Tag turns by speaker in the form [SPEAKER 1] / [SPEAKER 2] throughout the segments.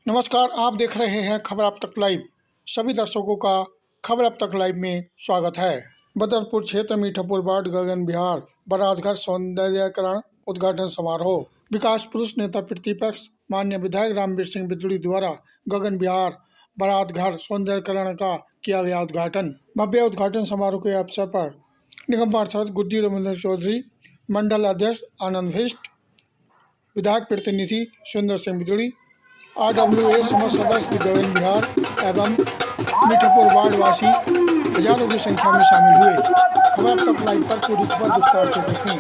[SPEAKER 1] नमस्कार, आप देख रहे हैं खबर अब तक लाइव। सभी दर्शकों का खबर अब तक लाइव में स्वागत है। बदरपुर क्षेत्र मीठापुर वार्ड गगन विहार बरातघर सौंदर्यकरण उद्घाटन समारोह। विकास पुरुष नेता प्रतिपक्ष माननीय विधायक रामवीर सिंह बिदुड़ी द्वारा गगन विहार बरातघर सौंदर्यकरण का किया गया उद्घाटन। भव्य उद्घाटन समारोह के अवसर पर निगम पार्षद गुज्जी रविंद्र चौधरी, मंडल अध्यक्ष आनंद भिष्ट, विधायक प्रतिनिधि सुंदर सिंह बिदुड़ी, RWA समस्त सदस्य गगन विहार एवं मीठापुर वार्ड वासी हजारों की संख्या में शामिल हुए। खबर अब तक लाइव पर पूरी खबर विस्तार से देखें।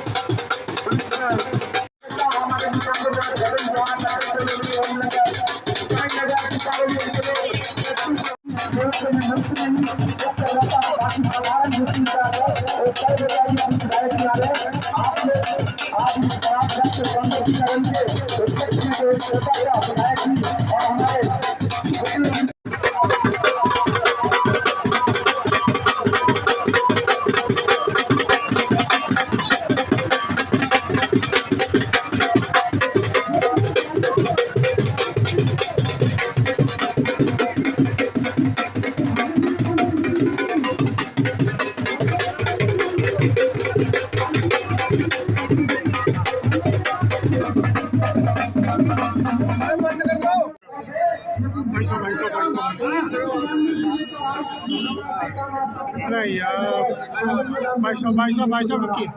[SPEAKER 1] अरे यार भाई साहब रुकिए।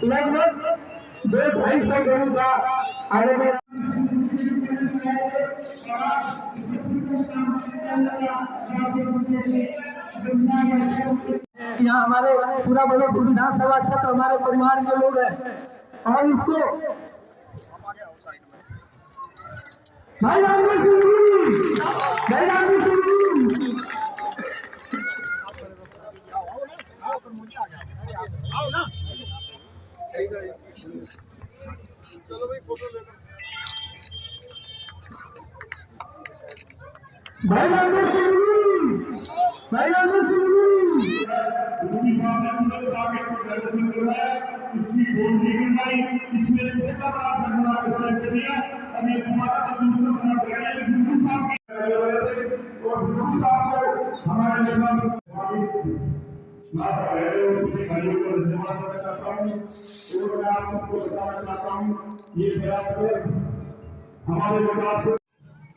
[SPEAKER 2] लगभग 200-250 लोगों का आयोजन यहाँ हमारे पूरा बदरपुर विधानसभा क्षेत्र हमारे परिवार के लोग हैं और इसको भाई
[SPEAKER 1] चलो भाई फोटो ले लो।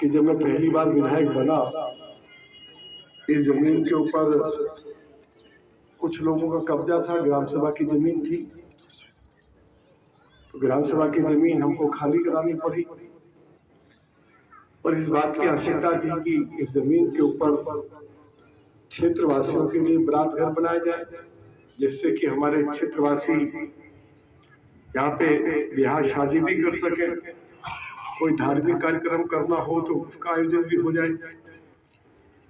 [SPEAKER 3] कि जब मैं पहली बार विधायक बना, इस जमीन के ऊपर कुछ लोगों का कब्जा था, ग्राम सभा की जमीन थी। तो ग्राम सभा की जमीन हमको खाली करानी पड़ी और इस बात की आवश्यकता थी कि इस जमीन के ऊपर क्षेत्रवासियों के लिए बरात घर बनाया जाए, जिससे कि हमारे क्षेत्रवासी यहाँ पे ब्याह शादी भी कर सके, कोई धार्मिक कार्यक्रम करना हो तो उसका आयोजन भी हो जाए।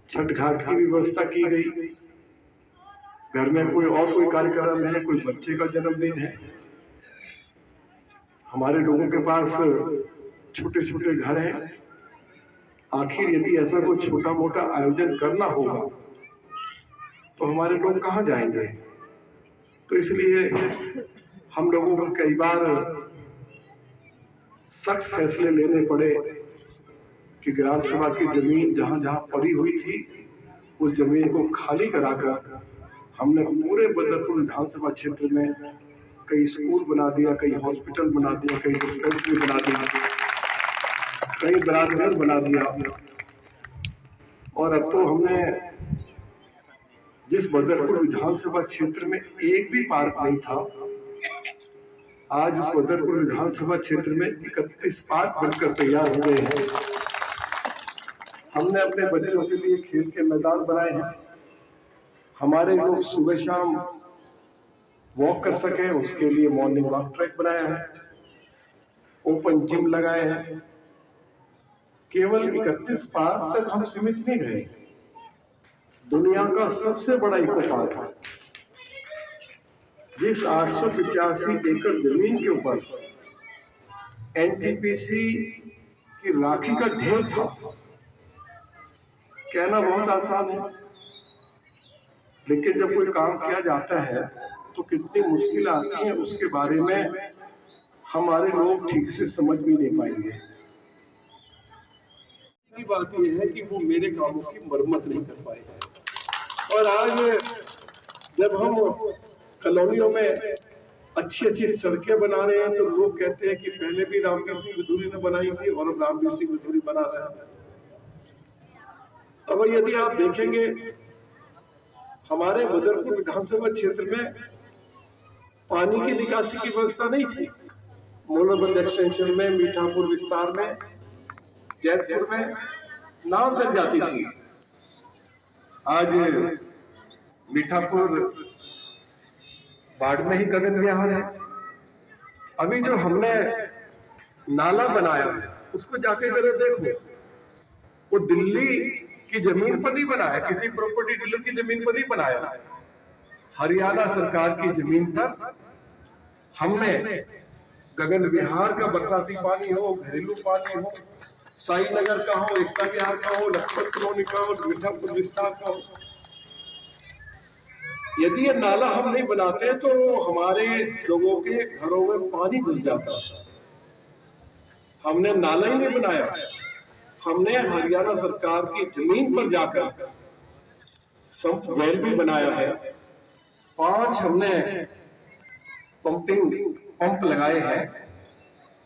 [SPEAKER 3] छठ घाट की भी व्यवस्था की गई। घर में कोई कार्यक्रम है, कोई बच्चे का जन्मदिन है, हमारे लोगों के पास छोटे छोटे घर हैं। आखिर यदि ऐसा कोई छोटा मोटा आयोजन करना होगा तो हमारे लोग कहाँ जाएंगे? तो इसलिए हम लोगों को कई बार सख्त फैसले लेने पड़े कि ग्राम सभा की जमीन जहां जहां पड़ी हुई थी उस जमीन को खाली कराकर हमने पूरे बदरपुर विधानसभा क्षेत्र में कई स्कूल बना दिया, कई हॉस्पिटल बना दिया, कई डिस्पेंसरी बना दिया, कई बरातघर बना दिया। और अब तो हमने जिस बदरपुर विधानसभा क्षेत्र में एक भी पार्क नहीं था, आज इस बदरपुर विधानसभा क्षेत्र में 31 पार्क बनकर तैयार हो गए हैं। हमने अपने बच्चों के लिए खेल के मैदान बनाए हैं। हमारे लोग सुबह शाम वॉक कर सके उसके लिए मॉर्निंग वॉक ट्रैक बनाया है, ओपन जिम लगाए हैं। केवल 31 पार्क तक हम सीमित नहीं रहे। दुनिया का सबसे बड़ा इको पार्क है, जिस 885 एकड़ जमीन के ऊपर एनटीपीसी की राखी का ढेर था। कहना बहुत आसान है, लेकिन जब कोई काम किया जाता है तो कितनी मुश्किल आती है उसके बारे में हमारे लोग ठीक से समझ भी नहीं पाएंगे। की बात यह है कि वो मेरे कामों की मरम्मत नहीं कर पाए। और आज जब हम कॉलोनियों में अच्छी अच्छी सड़कें बना रहे हैं तो लोग कहते हैं कि पहले भी रामवीर सिंह विधूरी ने बनाई थी और अब रामवीर सिंह विधूरी बना रहे हैं। अब यदि आप देखेंगे हमारे बदरपुर विधानसभा क्षेत्र में पानी की निकासी की व्यवस्था नहीं थी। मोलोबंद एक्सटेंशन में, मीठापुर विस्तार में, जैतपुर में नाव चल जाती थी। आज मीठापुर बाढ़ में ही गगन विहार है। अभी जो हमने नाला बनाया उसको जाके जरा देखो, वो दिल्ली की जमीन पर नहीं बनाया, किसी प्रॉपर्टी डीलर की जमीन पर नहीं बनाया, हरियाणा सरकार की जमीन पर हमने गगन विहार का बरसाती पानी हो, घरेलू पानी हो, साई नगर का हो, एकता विहार का हो, लखपत कॉलोनी का हो, मीठापुर विस्तार का हो, यदि ये नाला हम नहीं बनाते तो हमारे लोगों के घरों में पानी घुस जाता। हमने नाला ही नहीं बनाया, हमने हरियाणा सरकार की जमीन पर जाकर संप वेल भी बनाया है। 5 हमने पंप लगाए हैं,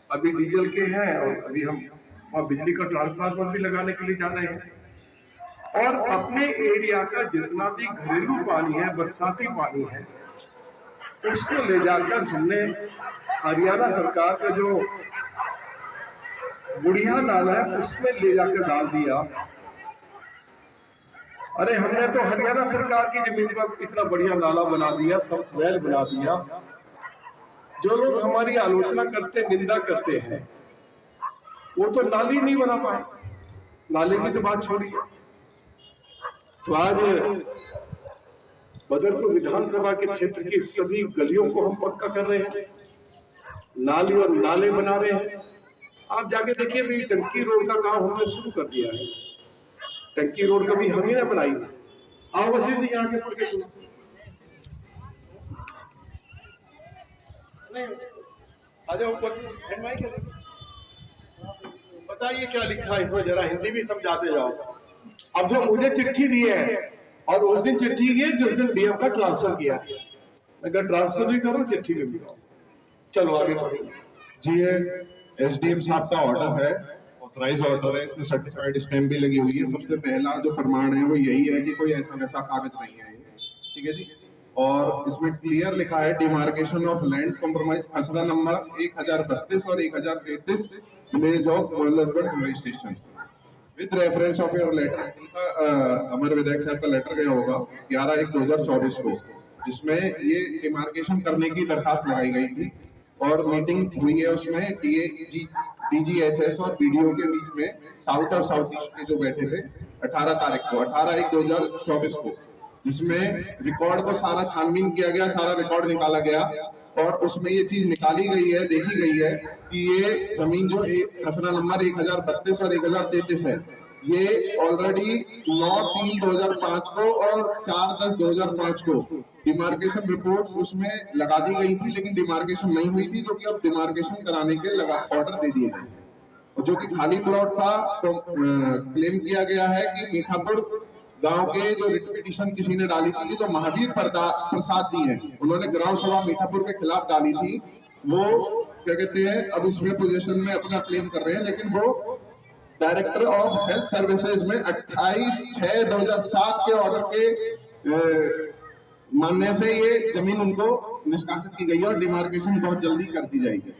[SPEAKER 3] अभी डीजल के हैं और अभी हम वहां बिजली का ट्रांसफार्मर भी लगाने के लिए जा रहे हैं। और अपने एरिया का जितना भी घरेलू पानी है, बरसाती पानी है, उसको ले जाकर हमने हरियाणा सरकार का जो बुढ़िया नाला है उसमें ले जाकर डाल दिया। अरे हमने तो हरियाणा सरकार की जमीन पर इतना बढ़िया नाला बना दिया, सब वेल बना दिया। जो लोग हमारी आलोचना करते, निंदा करते हैं, वो तो नाली नहीं बना पाए। नाले की तो बात छोड़िए। तो आज बदरपुर विधानसभा के क्षेत्र की सभी गलियों को हम पक्का कर रहे हैं, नाली और नाले बना रहे हैं। आप जाके देखिए, भी टंकी रोड का काम हमने शुरू कर दिया है। टंकी रोड कभी हम ही ना बनाई। आओ वसीम जी यहाँ से पढ़ के सुनो। आ जाओ, बताइए क्या लिखा है इसमें, जरा हिंदी भी समझाते जाओ। अब जो मुझे चिट्ठी दी है और उस दिन चिट्ठी की है जिस दिन डीएम का ट्रांसफर किया, अगर ट्रांसफर भी करो चिट्ठी भी करो। चलो आगे
[SPEAKER 4] जी, ये एसडीएम साहब का ऑर्डर है, ऑथराइज ऑर्डर है, इसमें सर्टिफाइड स्टैम्प भी लगी हुई है। सबसे पहला जो प्रमाण है वो यही है कि कोई ऐसा वैसा कागज नहीं है, ठीक है जी। और इसमें क्लियर लिखा है डिमार्केशन ऑफ लैंड कॉम्प्रोमाइज खसरा नंबर 1032 और 1033 village of police station with reference of your letter. Amar विधायक साहब का लेटर गया होगा 11/1/2024 को, जिसमें ये डिमार्केशन करने की दरखास्त लगाई गई थी और मीटिंग हुई है। उसमें डीजीएचएस और बीडीओ के बीच में साउथ और साउथ ईस्ट के जो बैठे थे 18 तारीख को 18/1/2024 को, जिसमें रिकॉर्ड को सारा छानबीन किया गया, सारा रिकॉर्ड निकाला गया और उसमें ये चीज निकाली गई है, देखी गई है कि ये जमीन जो खसरा नंबर 1032 और 1033 है, ये ऑलरेडी 9/3/2005 को और 4/10/2005 को डिमार्केशन रिपोर्ट्स उसमें लगा दी गई थी, लेकिन डिमार्केशन नहीं हुई थी, जो कि अब डिमार्केशन कराने के ऑर्डर दे दिए गए। और जो कि खाली प्लॉट था, तो क्लेम किया गया है कि मीठापुर गांव के जो रिट पिटीशन किसी ने डाली थी, तो महावीर प्रसाद जी हैं, उन्होंने ग्राम सभा मीठापुर के खिलाफ डाली थी। वो क्या कहते हैं, अब इसमें पोजीशन में अपना क्लेम कर रहे हैं, लेकिन वो डायरेक्टर ऑफ हेल्थ सर्विसेज में 28/6/2007 के ऑर्डर के मानने से ये जमीन उनको निष्कासित की गई है और डिमार्केशन बहुत जल्दी कर दी जाएगी।